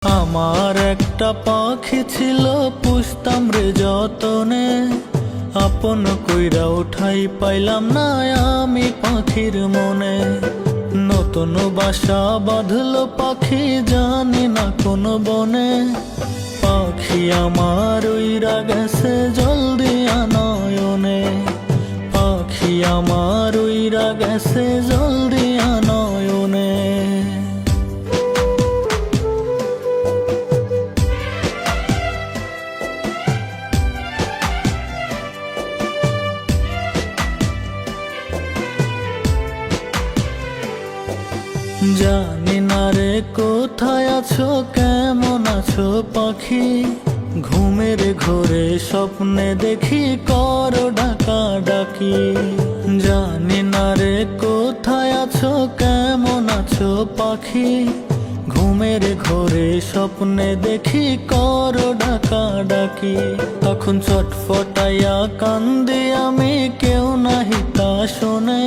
আমার একটা পাখি ছিল পুষতাম রে যতনে, আপন কইরা উঠাই পাইলাম না আমি পাখির মনে। নতুন বাসা বাঁধলো পাখি জানি না কোন বনে, পাখি আমার উইরা গেছে জলদি নয়নে, পাখি আমার উইরা গেছে জলদি নয়নে। জানি না রে কোথায় আছো, কেমন আছো পাখি, ঘুমের ঘোরে স্বপ্নে দেখি করো ডাকা ডাকি। জানি না রে কোথায় আছো, কেমন আছো পাখি, ঘুমের ঘোরে স্বপ্নে দেখি করো ডাকা ডাকি। তখন চটফটাইয়া কান্দি আমি, কেউ নাহি তা শোনে,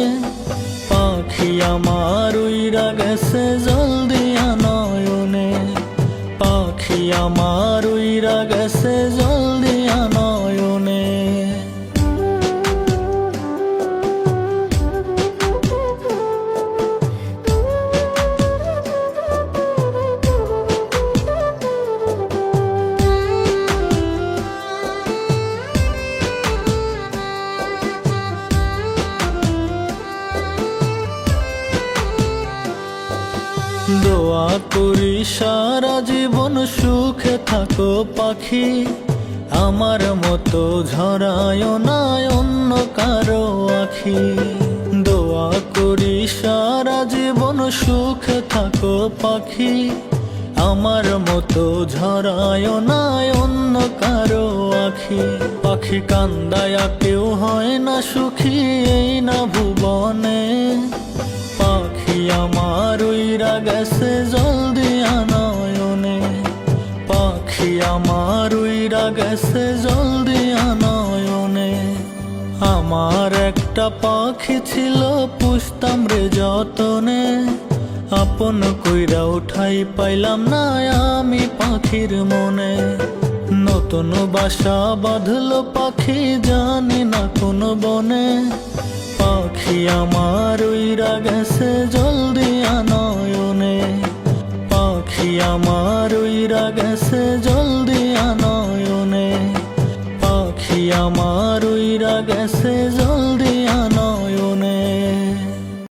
পাখি আমার উইরা গেছে জলদি নয়নে, পাখি আমার উইরা গেছে জলদি নয়নে। দোয়া করি সারা জীবন সুখে থাকো পাখি, আমার মতো ঝরায় না অন্য কারো আখি। দোয়া করি সারা জীবন সুখে থাকো পাখি, আমার মতো ঝরায় না অন্য কারো আখি। পাখি কান্দায়া কেউ হয় না সুখী এই না ভুবনে, পাখি আমার উইরা গেছে জলদি নয়নে, পাখি আমার উইরা গেছে জলদি নয়নে। আমার একটা পাখি ছিল পুষতাম রে যতনে, আপন কইরা উঠাই পাইলাম না আমি পাখির মনে। নতুন বাসা বাঁধলো পাখি জানি না কোন বনে, পাখি আমার উইরা গেছে জলদি নয়নে, পাখি আমার উইরা গেছে জলদি নয়নে, পাখি আমার উইরা গেছে জলদি